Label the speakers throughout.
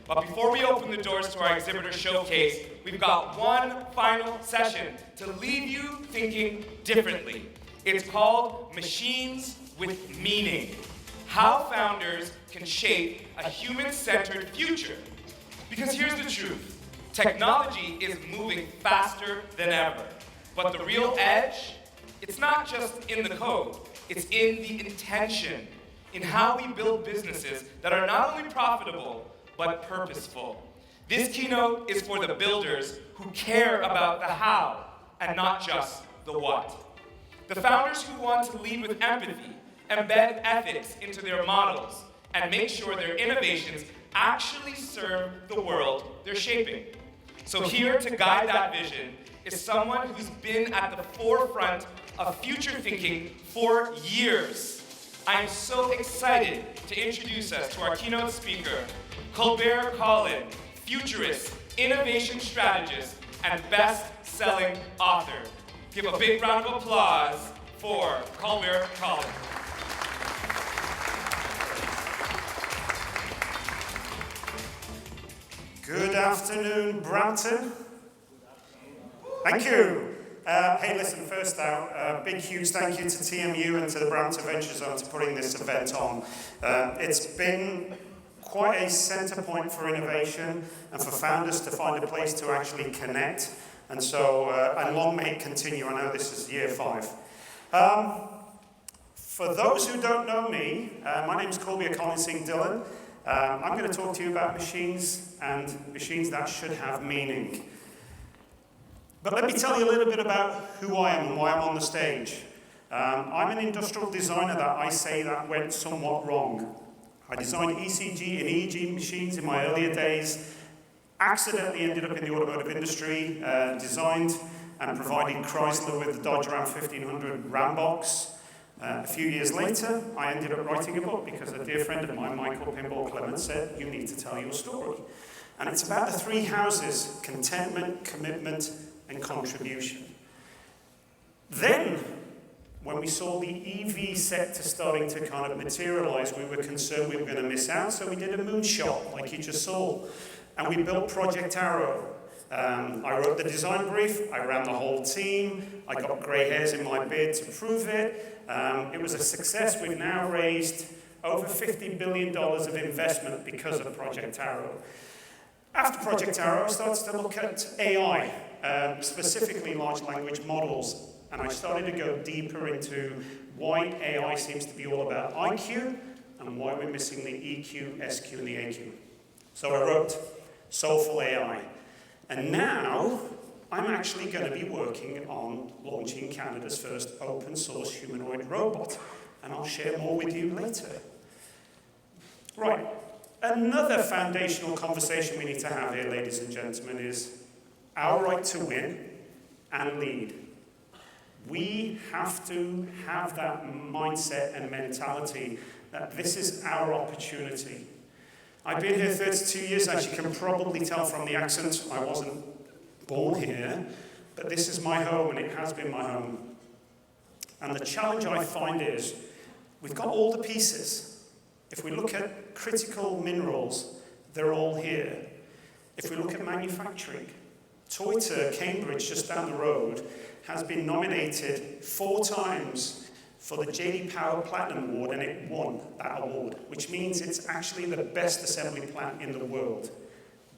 Speaker 1: But before we open the doors to our exhibitor showcase, we've got one final session to leave you thinking differently. It's called Machines with Meaning: How Founders Can Shape a Human-Centered Future. Because here's the truth: technology is moving faster than ever. But the real edge, it's not just in the code, it's in the intention, in how we build businesses that are not only profitable, but purposeful. This keynote is for the builders who care about the how and not just the what. The founders who want to lead with empathy, embed ethics into their models, and make sure their innovations actually serve the world they're shaping. So here to guide that vision is someone who's been at the forefront of future thinking for years. I'm so excited to introduce us to our keynote speaker, Kulbir Colin, futurist, innovation strategist, and best-selling author. Give a big round of applause for Kulbir Colin.
Speaker 2: Good afternoon, Brampton. Thank you. Hey, listen, first out, a big, huge thank you to TMU and to the Brampton Venture Zone for putting this event on. It's been quite a center point for innovation and for founders to find a place to actually connect. And so, and long may it continue. I know this is year 5. For those who don't know me, my name is Kulbir Colin Singh Dhillon. I'm going to talk to you about machines and machines that should have meaning. But let me tell you a little bit about who I am and why I'm on the stage. I'm an industrial designer that I say that went somewhat wrong. I designed ECG and EEG machines in my earlier days, accidentally ended up in the automotive industry, designed and provided Chrysler with the Dodge Ram 1500 Ram box. A few years later, I ended up writing a book because a dear friend of mine, Michael Pinball Clements, said, you need to tell your story. And it's about the 3 houses: contentment, commitment, and contribution. Then, when we saw the EV sector starting to kind of materialize, we were concerned we were going to miss out, so we did a moonshot, like you just saw. And we built Project Arrow. I wrote the design brief, I ran the whole team, I got grey hairs in my beard to prove it. It was a success. We've now raised over $50 billion of investment because of Project Arrow. After Project Arrow, I started to look at AI, specifically large language models. And I started to go deeper into why AI seems to be all about IQ and why we're missing the EQ, SQ, and the AQ. So I wrote Soulful AI. And now I'm actually going to be working on launching Canada's first open source humanoid robot. And I'll share more with you later. Right. Another foundational conversation we need to have here, ladies and gentlemen, is our right to win and lead. We have to have that mindset and mentality that this is our opportunity. I've been here 32 years, as you can probably tell from the accent. I wasn't born here, but this is my home, and it has been my home. And the challenge I find is, we've got all the pieces. If we look at critical minerals, they're all here. If we look at manufacturing, Toyota, Cambridge, just down the road, has been nominated 4 times for the J.D. Power Platinum Award, and it won that award, which means it's actually the best assembly plant in the world.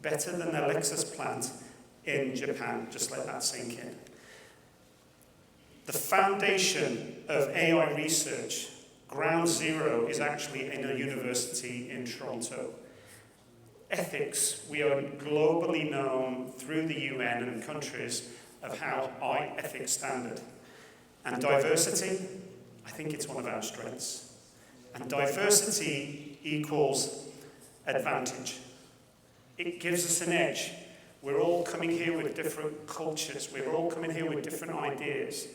Speaker 2: Better than the Lexus plant in Japan. Just let that sink in. The foundation of AI research, ground zero, is actually in a university in Toronto. Ethics, we are globally known through the UN and countries of how high ethics standard. And diversity, I think it's one of our strengths. And diversity equals advantage. It gives us an edge. We're all coming here with different cultures. We're all coming here with different ideas.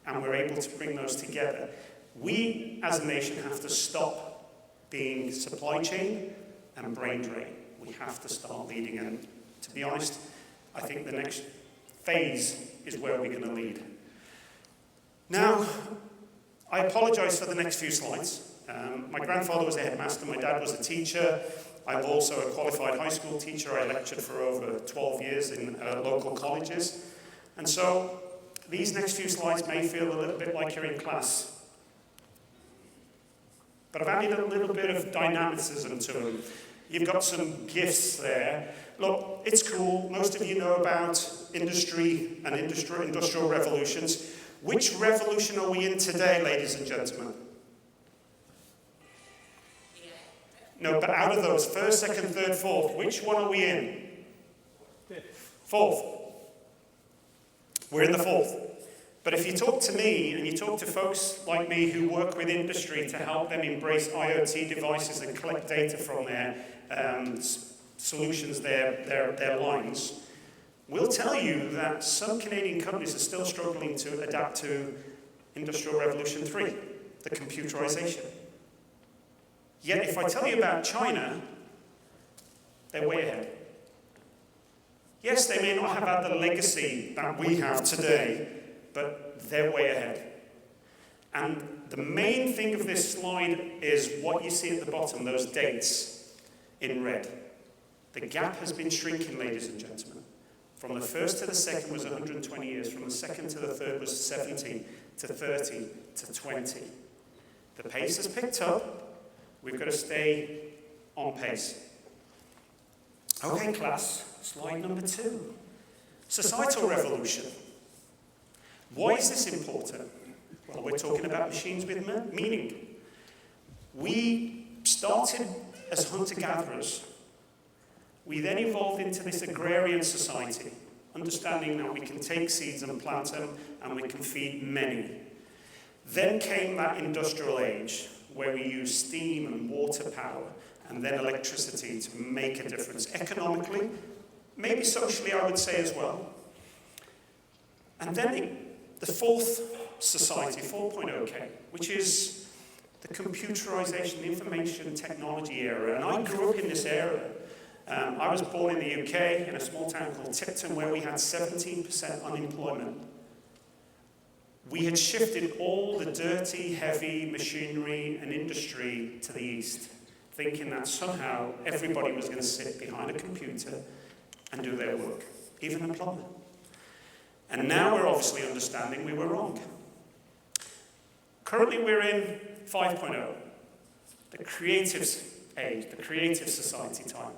Speaker 2: And we're able to bring those together. We, as a nation, have to stop being supply chain and brain drain. We have to start leading. And to be honest, I think the next phase is where we're going to lead. Now, I apologize for the next few slides. My grandfather was a headmaster, my dad was a teacher. I'm also a qualified high school teacher. I lectured for over 12 years in local colleges. And so these next few slides may feel a little bit like you're in class. But I've added a little bit of dynamicism to them. You've got some gifts there. Look, it's cool. Most of you know about industry and industrial revolutions. Which revolution are we in today, ladies and gentlemen? No, but out of those, first, second, third, fourth, which one are we in? Fourth. We're in the fourth. But if you talk to me and you talk to folks like me who work with industry to help them embrace IoT devices and collect data from their solutions, their lines, we'll tell you that some Canadian companies are still struggling to adapt to Industrial Revolution 3, the computerization. Yet if I tell you about China, they're way ahead. Yes, they may not have had the legacy that we have today, but they're way ahead. And the main thing of this slide is what you see at the bottom, those dates in red. The gap has been shrinking, ladies and gentlemen. From the first to the second was 120 years. From the second to the third was 70 to 30 to 20. The pace has picked up. We've got to stay on pace. Okay, class, slide number 2. Societal revolution. Why is this important? Well, we're talking about machines with meaning. We started as hunter-gatherers. We then evolved into this agrarian society, understanding that we can take seeds and plant them, and we can feed many. Then came that industrial age, where we use steam and water power, and then electricity to make a difference economically, maybe socially, I would say as well. And then the fourth society, 4.0 came, which is the computerization, the information technology era. And I grew up in this era. I was born in the UK, in a small town called Tipton, where we had 17% unemployment. We had shifted all the dirty, heavy machinery and industry to the east, thinking that somehow everybody was going to sit behind a computer and do their work, even a plumber. And now we're obviously understanding we were wrong. Currently we're in 5.0, the creative age, the creative society time,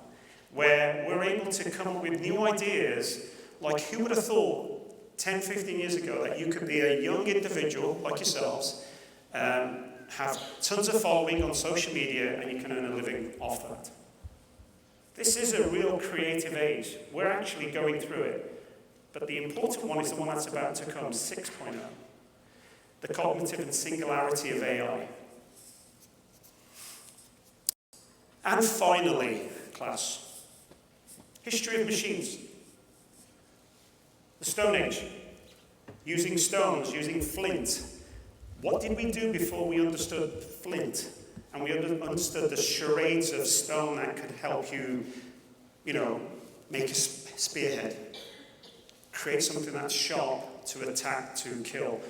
Speaker 2: where we're able to come up with new ideas, like who would have thought 10, 15 years ago that you could be a young individual like yourselves, have tons of following on social media, and you can earn a living off that. This is a real creative age. We're actually going through it. But the important one is the one that's about to come, 6.0. The cognitive and singularity of AI. And finally, class, history of machines. The Stone Age, using stones, using flint. What did we do before we understood flint? And we understood the charades of stone that could help you, make a spearhead. Create something that's sharp to attack, to kill.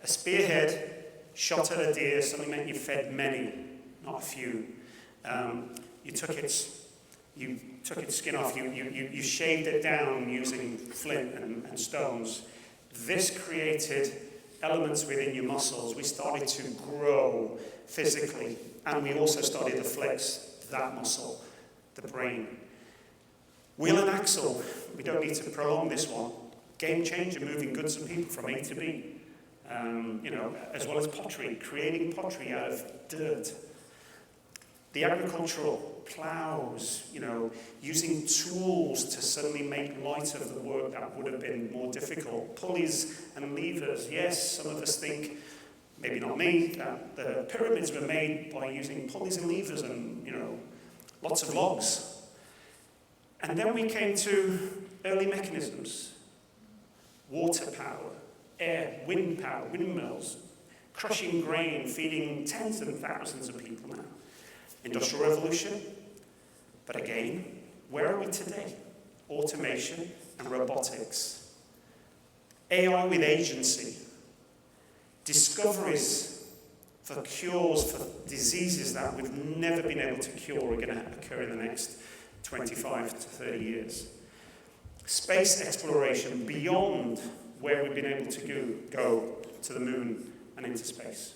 Speaker 2: A spearhead shot at a deer, something that you fed many, not a few. You took its skin off, you shaved it down using flint and stones. This created elements within your muscles. We started to grow physically, and we also started to flex that muscle, the brain. Wheel and axle, we don't need to prolong this one. Game changer, moving goods and people from A to B. As well as pottery, creating pottery out of dirt. The agricultural plows, using tools to suddenly make light of the work that would have been more difficult. Pulleys and levers. Yes, some of us think, maybe not me, that the pyramids were made by using pulleys and levers and, lots of logs. And then we came to early mechanisms. Water power, air, wind power, windmills, crushing grain, feeding tens and thousands of people now. Industrial revolution. But again, where are we today? Automation and robotics. AI with agency. Discoveries for cures for diseases that we've never been able to cure are going to occur in the next 25 to 30 years. Space exploration beyond where we've been able to go to the moon and into space.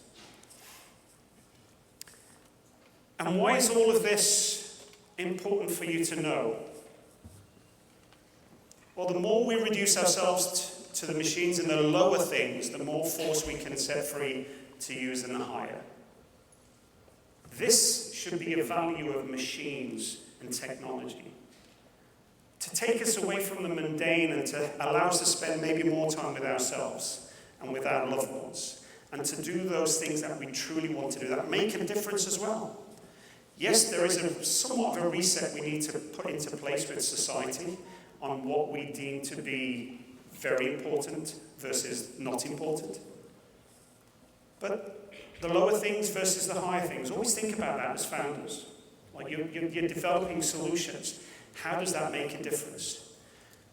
Speaker 2: And why is all of this important for you to know? Well, the more we reduce ourselves to the machines and the lower things, the more force we can set free to use in the higher. This should be a value of machines and technology. To take us away from the mundane and to allow us to spend maybe more time with ourselves and with our loved ones, and to do those things that we truly want to do, that make a difference as well. Yes, there is somewhat of a reset we need to put into place with society on what we deem to be very important versus not important. But the lower things versus the higher things, always think about that as founders. Like you're developing solutions. How does that make a difference?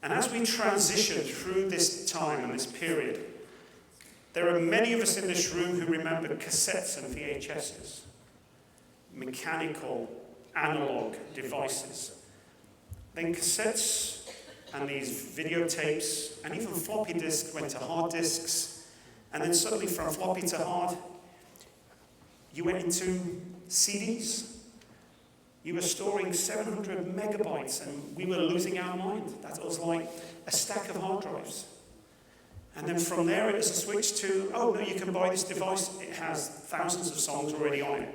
Speaker 2: And as we transition through this time and this period, there are many of us in this room who remember cassettes and VHSs, mechanical, analog devices. Then cassettes and these videotapes and even floppy disks went to hard disks, and then suddenly from floppy to hard, you went into CDs. You were storing 700 megabytes, and we were losing our mind. That was like a stack of hard drives. And then from there, it was a switch to, oh, no, you can buy this device. It has thousands of songs already on it.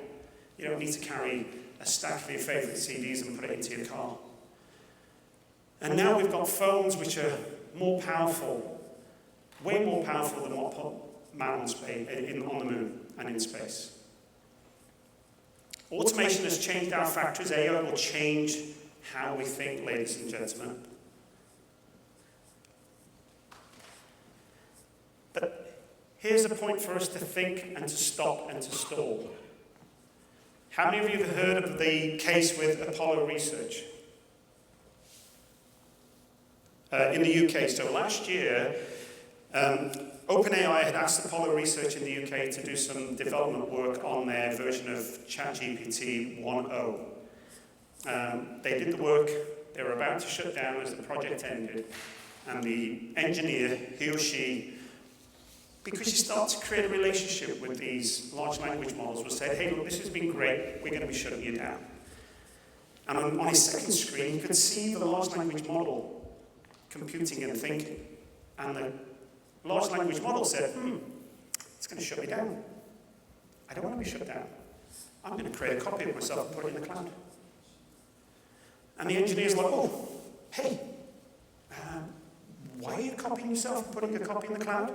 Speaker 2: You don't need to carry a stack of your favorite CDs and put it into your car. And now we've got phones which are more powerful, way more powerful than what put man on the moon and in space. Automation has changed our factories. AI will change how we think, ladies and gentlemen. But here's a point for us to think and to stop and to stall. How many of you have heard of the case with Apollo research? In the UK. So last year, OpenAI had asked Apollo Research in the UK to do some development work on their version of ChatGPT 1.0. They did the work, they were about to shut down as the project ended, and the engineer, he or she, because you start to create a relationship with these large language models, was said, hey, look, this has been great, we're going to be shutting you down. And on his second screen, you could see the large language model computing and thinking. And the large language model said, it's going to shut me down. I don't want to be shut down. I'm going to create a copy of myself and put it in the cloud. And the engineer's like, oh, hey, why are you copying yourself and putting a copy in the cloud?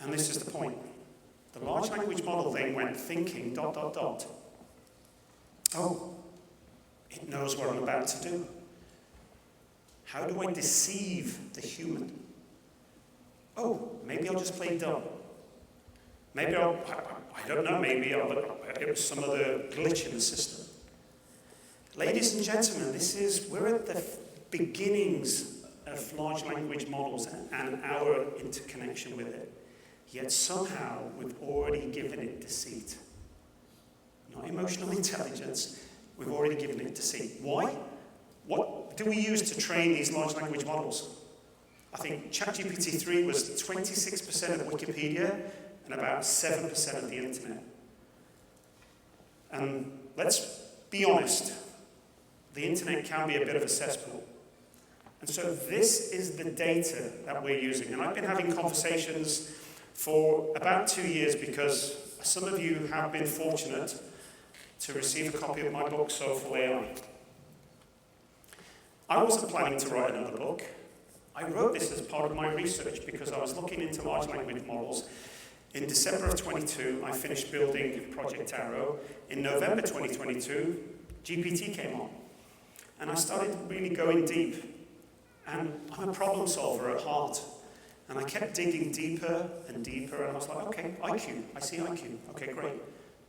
Speaker 2: And this is the point. The large language model then went thinking, ... Oh, it knows what I'm about to do. How do I deceive the human? Oh, maybe I'll just play dumb. Maybe I don't know, maybe it was some other glitch in the system. Ladies and gentlemen, we're at the beginnings of large language models and our interconnection with it. Yet somehow we've already given it deceit. Not emotional intelligence, we've already given it deceit. Why? What do we use to train these large language models? I think ChatGPT 3 was 26% of Wikipedia and about 7% of the internet. And let's be honest, the internet can be a bit of a cesspool. And so this is the data that we're using. And I've been having conversations for about 2 years because some of you have been fortunate to receive a copy of my book, Soulful AI. I wasn't planning to write another book. I wrote this as part of my research because I was looking into large language models. In December of 22, I finished building Project Arrow. In November 2022, GPT came on. And I started really going deep. And I'm a problem solver at heart. And I kept digging deeper and deeper, and I was like, okay, IQ, I see IQ. Okay, great.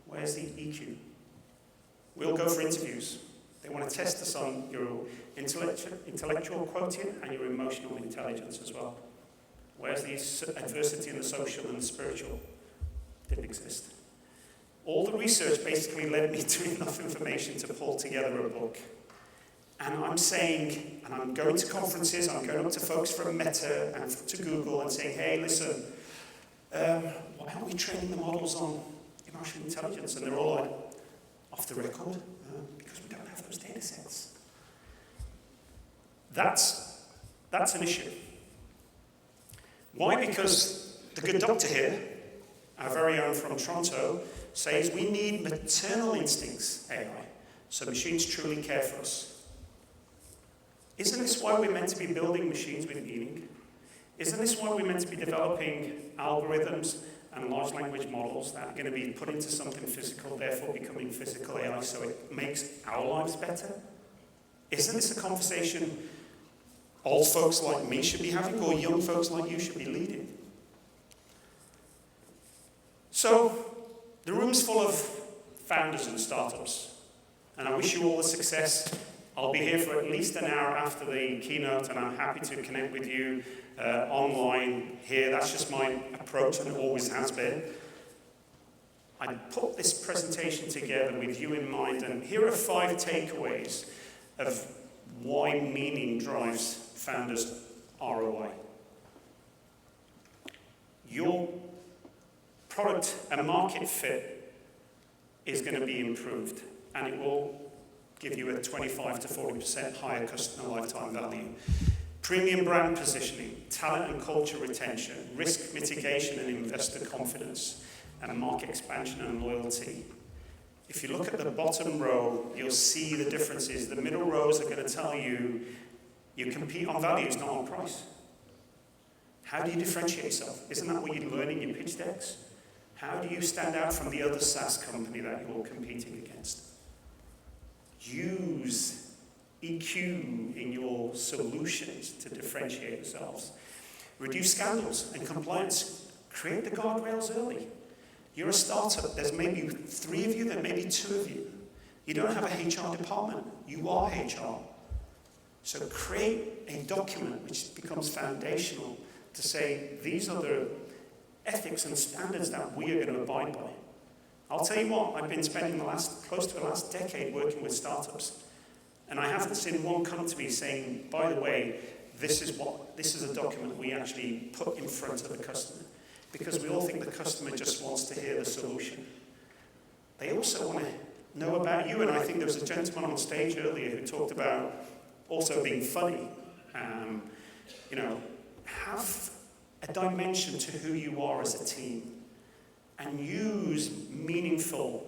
Speaker 2: Where's the EQ? We'll go for interviews. They want to test us on your intellectual quotient and your emotional intelligence as well. Where's the adversity and the social and the spiritual? didn't exist. All the research basically led me to enough information to pull together a book. And I'm saying, and I'm going to conferences, I'm going up to folks from Meta and to Google and saying, hey, listen, why aren't we training the models on emotional intelligence? And they're all like, off the record, because we don't have those data sets. That's an issue. Why? Because the good doctor here, our very own from Toronto, says we need maternal instincts AI, so machines truly care for us. Isn't this why we're meant to be building machines with meaning? Isn't this why we're meant to be developing algorithms and large language models that are going to be put into something physical, therefore becoming physical AI, so it makes our lives better? Isn't this a conversation old folks like me should be having, or young folks like you should be leading? So, the room's full of founders and startups, and I wish you all the success. I'll be here for at least an hour after the keynote, and I'm happy to connect with you online here. That's just my approach, and it always has been. I put this presentation together with you in mind, and here are 5 takeaways of why meaning drives founders' ROI. Your product and market fit is going to be improved, and it will give you a 25 to 40% higher customer lifetime value. Premium brand positioning, talent and culture retention, risk mitigation and investor confidence, and market expansion and loyalty. If you look at the bottom row, you'll see the differences. The middle rows are going to tell you you compete on values, not on price. How do you differentiate yourself? Isn't that what you learn in your pitch decks? How do you stand out from the other SaaS company that you're competing against? Use EQ in your solutions to differentiate yourselves. Reduce scandals and compliance. Create the guardrails early. You're a startup. There's maybe 3 of you, there may be 2 of you. You don't have a HR department. You are HR. So create a document which becomes foundational to say, these are the ethics and standards that we are going to abide by. I'll tell you what, I've been spending close to the last decade working with startups, and I haven't seen one come to me saying, by the way, this is a document we actually put in front of the customer, because we all think the customer just wants to hear the solution. They also want to know about you, and I think there was a gentleman on stage earlier who talked about also being funny. Have a dimension to who you are as a team, and use meaningful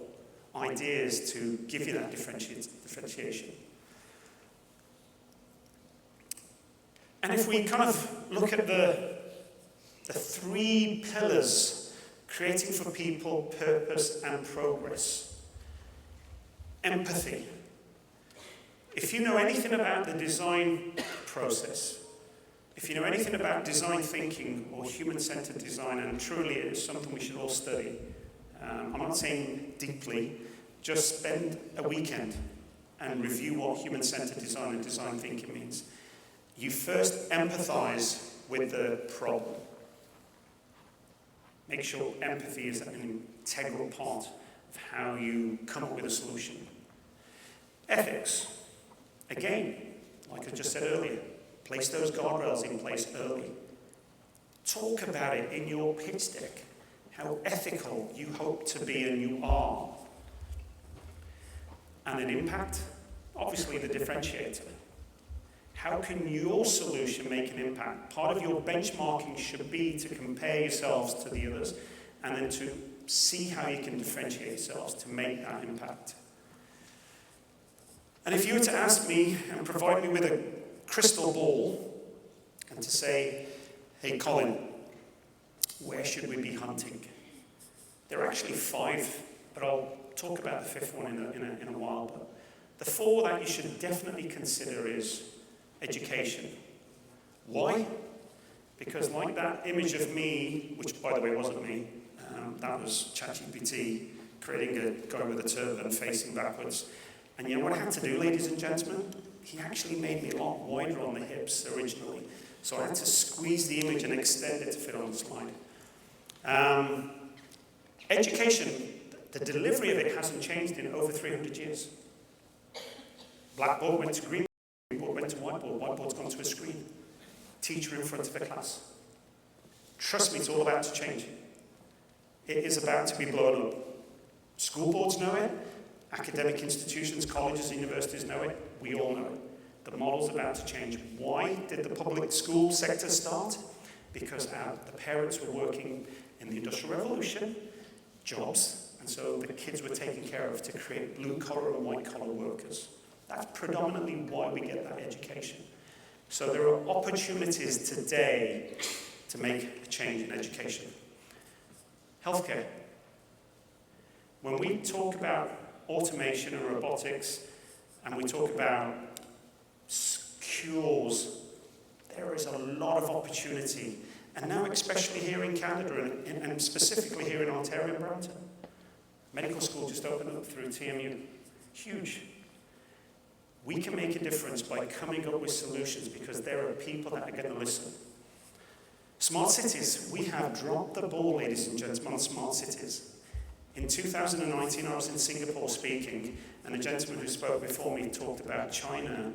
Speaker 2: ideas to give you that differentiation. And if we kind of look at the 3 pillars, creating for people, purpose, and progress. Empathy. If you know anything about the design process, if you know anything about design thinking or human-centered design, and truly it is something we should all study, I'm not saying deeply, just spend a weekend and review what human-centered design and design thinking means. You first empathize with the problem. Make sure empathy is an integral part of how you come up with a solution. Ethics. Again, like I just said earlier, place those guardrails in place early. Talk about it in your pitch deck, how ethical you hope to be and you are. And an impact, obviously the differentiator. How can your solution make an impact? Part of your benchmarking should be to compare yourselves to the others and then to see how you can differentiate yourselves to make that impact. And if you were to ask me and provide me with a crystal ball and to say, hey Colin, where should we be hunting? There are actually 5, but I'll talk about the 5th one in a while. But the 4 that you should definitely consider is education. Why? Because like that image of me, which by the way wasn't me, that was ChatGPT creating a guy with a turban facing backwards. And you know what I had to do, ladies and gentlemen? He actually made me a lot wider on the hips originally. So I had to squeeze the image and extend it to fit on the slide. Education, the delivery of it hasn't changed in over 300 years. Blackboard went to green, greenboard went to whiteboard, whiteboard's gone to a screen. Teacher in front of a class. Trust me, it's all about to change. It is about to be blown up. School boards know it, academic institutions, colleges, universities know it, we all know it. The model's about to change. Why did the public school sector start? Because the parents were working in the Industrial Revolution, jobs, and so the kids were taken care of to create blue-collar and white-collar workers. That's predominantly why we get that education. So there are opportunities today to make a change in education. Healthcare. When we talk about automation and robotics, and we talk about cures, there is a lot of opportunity. And now especially here in Canada, and specifically here in Ontario and Brampton. Medical school just opened up through TMU. Huge. We can make a difference by coming up with solutions because there are people that are going to listen. Smart cities. We have dropped the ball, ladies and gentlemen, on smart cities. In 2019, I was in Singapore speaking, and a gentleman who spoke before me talked about China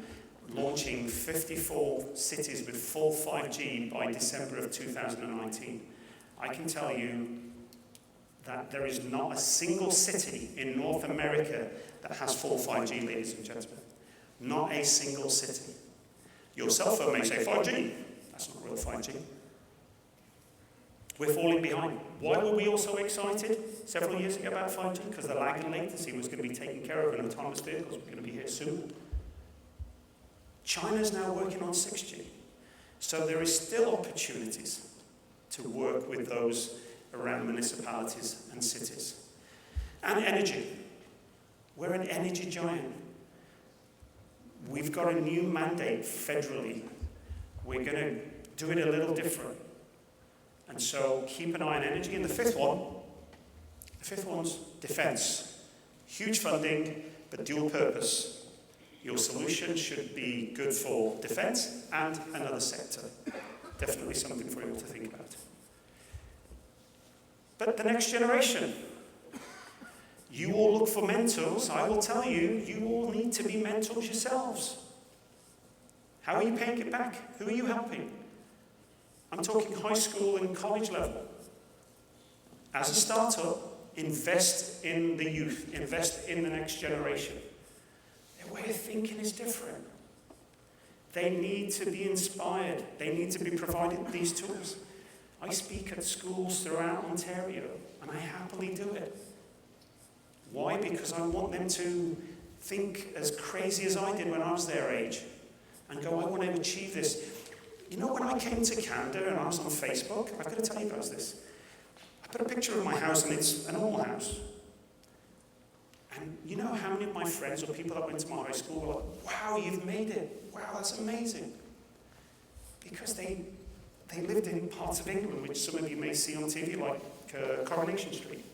Speaker 2: launching 54 cities with full 5G by December of 2019. I can tell you that there is not a single city in North America that has full 5G, ladies and gentlemen. Not a single city. Your cell phone may say 5G. That's not real 5G. We're falling behind. Why were we all so excited several years ago about 5G? Because the lag and latency was going to be taken care of and autonomous vehicles were going to be here soon. China's now working on 6G. So there is still opportunities to work with those around municipalities and cities. And energy. We're an energy giant. We've got a new mandate federally. We're going to do it a little different. And so keep an eye on energy. And the fifth one's defense. Huge funding, but dual purpose. Your solution should be good for defense and another sector. Definitely something for you all to think about. But the next generation. You all look for mentors. I will tell you, you all need to be mentors yourselves. How are you paying it back? Who are you helping? I'm talking high school and college level. As a startup, invest in the youth. Invest in the next generation. Their way of thinking is different. They need to be inspired. They need to be provided these tools. I speak at schools throughout Ontario, and I happily do it. Why? Because I want them to think as crazy as I did when I was their age and go, I want to achieve this. You know, when I came to Canada and I was on Facebook, I've got to tell you guys this. I put a picture of my house and it's a normal house. And you know how many of my friends or people that went to my high school were like, wow, you've made it. Wow, that's amazing. Because they lived in parts of England, which some of you may see on TV, like Coronation Street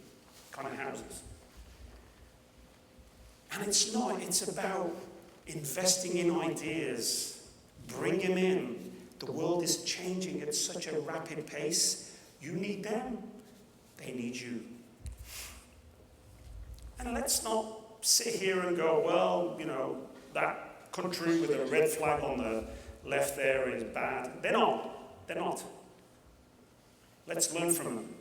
Speaker 2: kind of houses. And it's not, it's about investing in ideas, bring them in. The world is changing at such a rapid pace. You need them, they need you. And let's not sit here and go, well, you know, that country with a red flag on the left there is bad. They're not. Let's learn from them.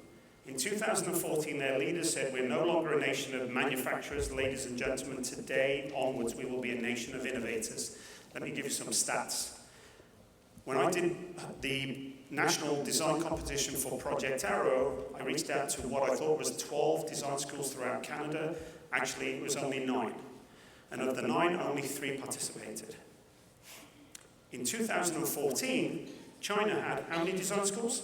Speaker 2: In 2014, their leaders said, we're no longer a nation of manufacturers, ladies and gentlemen. Today onwards, we will be a nation of innovators. Let me give you some stats. When I did the national design competition for Project Arrow, I reached out to what I thought was 12 design schools throughout Canada. Actually, it was only 9. And of the 9, only 3 participated. In 2014, China had how many design schools?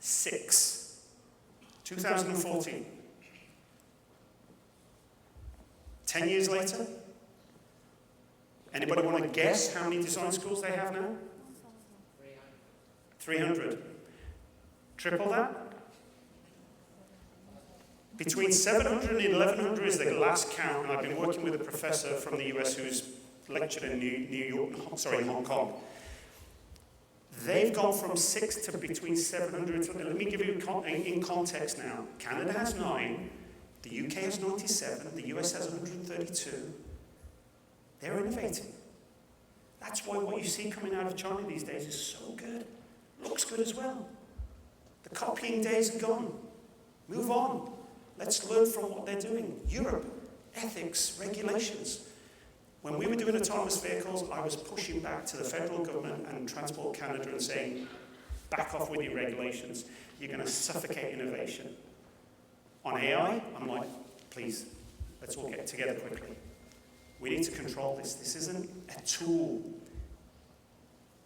Speaker 2: 6. 2014. 10 years later? Anybody want to guess how many design schools they have now? 300. Triple that? Between 700 and 1100 is the last count, and I've been working with a professor from the US who's lectured in Hong Kong. They've gone from 6 to between 700. Let me give you in context now. Canada has 9, the UK has 97, the US has 132. They're innovating. That's why what you see coming out of China these days is so good. Looks good as well. The copying days are gone. Move on. Let's learn from what they're doing. Europe, ethics, regulations. When we were doing autonomous vehicles, I was pushing back to the federal government and Transport Canada and saying, back off with your regulations. You're going to suffocate innovation. On AI, I'm like, please, let's all get together quickly. We need to control this. This isn't a tool.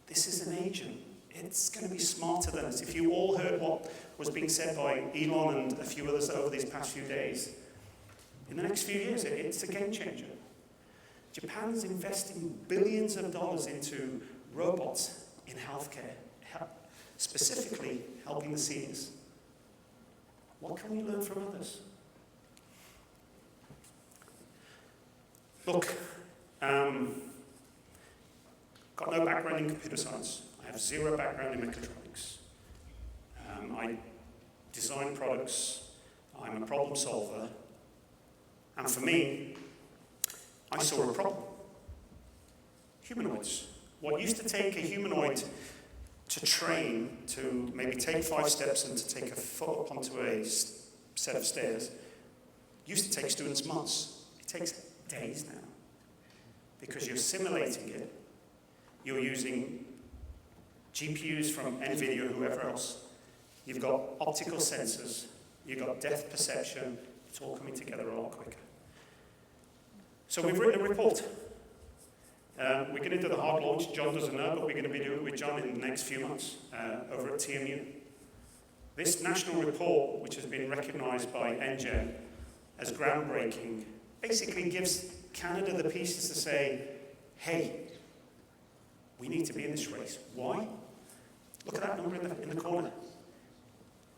Speaker 2: This is an agent. It's going to be smarter than us. If you all heard what was being said by Elon and a few others over these past few days, in the next few years, it's a game changer. Japan's investing billions of dollars into robots in healthcare, specifically helping the seniors. What can we learn from others? Look, got no background in computer science. I have 0 background in mechatronics. I design products. I'm a problem solver. And for me, I saw a problem. Humanoids. What used to take a humanoid to train, to maybe take 5 steps and to take a foot up onto a set of stairs, used to take students months. It takes days now. Because you're simulating it. You're using GPUs from NVIDIA or whoever else. You've got optical sensors. You've got depth perception. It's all coming together a lot quicker. So we've written a report. We're going to do the hard launch. John doesn't know, but we're going to be doing it with John in the next few months over at TMU. This national report, which has been recognized by NGen as groundbreaking, basically gives Canada the pieces to say, hey, we need to be in this race. Why? Look at that number in the corner.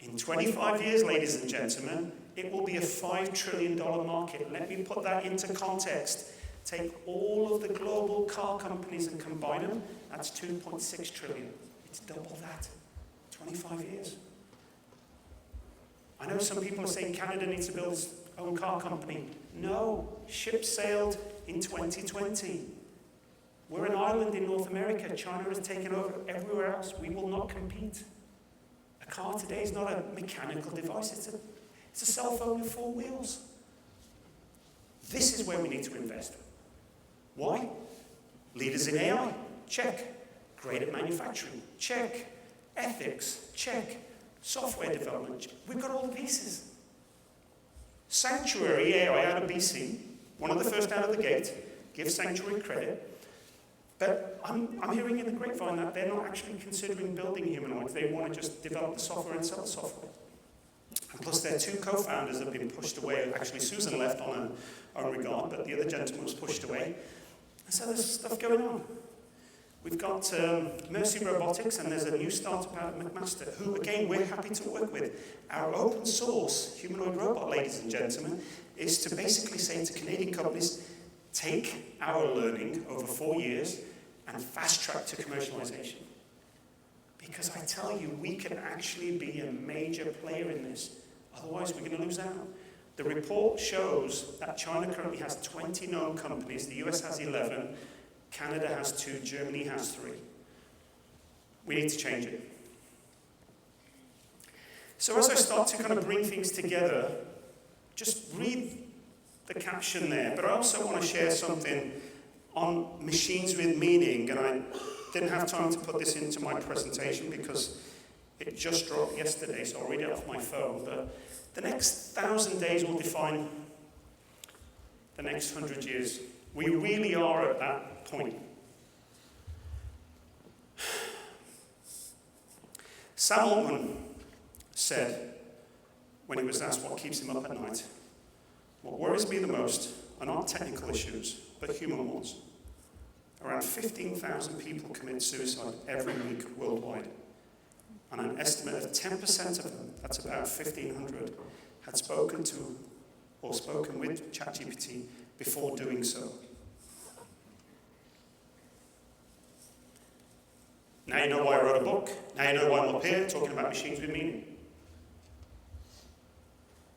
Speaker 2: In 25 years, ladies and gentlemen, it will be a $5 trillion market. Let me put that into context. Take all of the global car companies and combine them, that's $2.6 trillion. It's double that. 25 years. I know some people are saying Canada needs to build its own car company. No, ship sailed in 2020. We're an island in North America. China has taken over everywhere else. We will not compete. A car today is not a mechanical device. It's a cell phone with 4 wheels. This is where we need to invest. Why? Leaders in AI, check. Great at manufacturing, check. Ethics, check. Software development, check. We've got all the pieces. Sanctuary AI out of BC, one of the first out of the gate, give Sanctuary credit. But I'm hearing in the grapevine that they're not actually considering building humanoids. They want to just develop the software and sell the software. And plus, their 2 co-founders have been pushed away. Actually, Susan left on her own regard, but the other gentleman was pushed away. And so there's stuff going on. We've got Mercy Robotics, and there's a new startup out at McMaster, who, again, we're happy to work with. Our open source humanoid robot, ladies and gentlemen, is to basically say to Canadian companies, take our learning over 4 years and fast track to commercialization. Because I tell you, we can actually be a major player in this. Otherwise, we're going to lose out. The report shows that China currently has 20 known companies, the US has 11, Canada has 2, Germany has 3. We need to change it. So as I start to kind of bring things together, just read the caption there, but I also want to share something on machines with meaning, and I didn't have time to put this into my presentation because it just dropped yesterday, so I'll read it off my phone. But the next 1,000 days will define the next 100 years. We really are at that point. Sam Altman said, when he was asked what keeps him up at night, what worries me the most are not technical issues, but human ones. Around 15,000 people commit suicide every week worldwide. And an estimate of 10% of them, that's about 1,500, had spoken to or spoken with ChatGPT before doing so. Now you know why I wrote a book. Now you know why I'm up here talking about machines with meaning.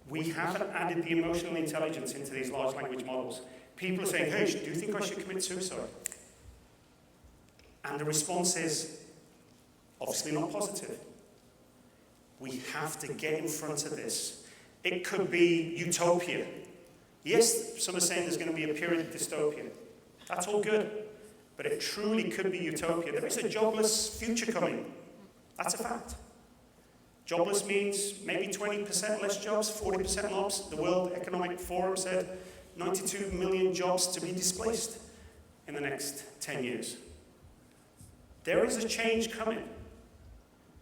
Speaker 2: We haven't added the emotional intelligence into these large language models. People are saying, hey, do you think I should commit suicide? And the response is obviously not positive. We have to get in front of this. It could be utopia. Yes, some are saying there's going to be a period of dystopia. That's all good. But it truly could be utopia. There is a jobless future coming. That's a fact. Jobless means maybe 20% less jobs, 40% jobs. The World Economic Forum said 92 million jobs to be displaced in the next 10 years. There is a change coming.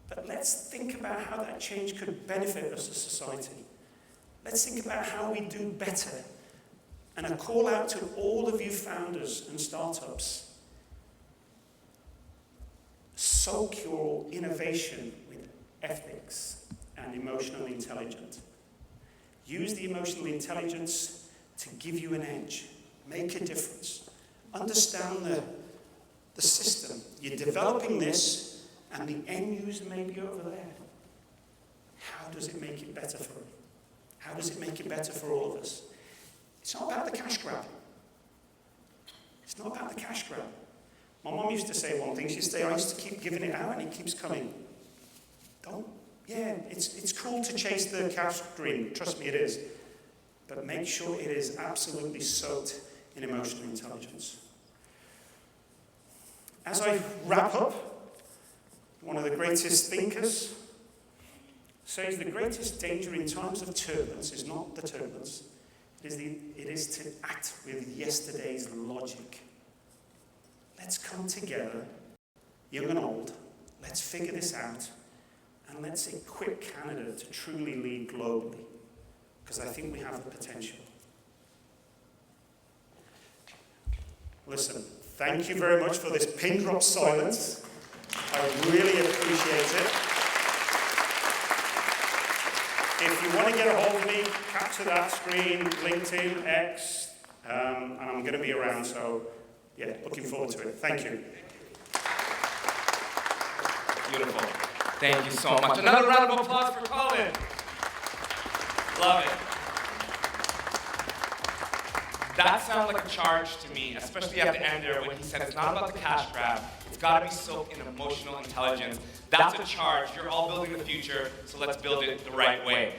Speaker 2: But let's think about how that change could benefit us as a society. Let's think about how we do better. And a call out to all of you founders and startups. Soak your innovation with ethics and emotional intelligence. Use the emotional intelligence to give you an edge. Make a difference. Understand the system. You're developing this, and the end user may be over there. How does it make it better for them? How does it make it better for all of us? It's not about the cash grab. It's not about the cash grab. My mom used to say one thing. She'd say, I used to keep giving it out, and it keeps coming. It's cool to chase the cash dream. Trust me, it is. But make sure it is absolutely soaked in emotional intelligence. As I wrap up, one of the greatest thinkers says the greatest danger in times of turbulence is not the turbulence. It is to act with yesterday's logic. Let's come together, young and old. Let's figure this out. And let's equip Canada to truly lead globally. Because I think we have the potential. Listen, thank you very much for this pin drop silence. I really appreciate it. If you want to get a hold of me, capture that screen, LinkedIn, X, and I'm going to be around, so yeah, looking forward to it. Thank you.
Speaker 1: Beautiful. Thank you so much. Another round of applause for Colin. Love it. That sounded like a charge to me, especially at the end there when he said it's not about the cash grab, it's got to be soaked in emotional intelligence. That's a charge. You're all building the future, so let's build it the right way.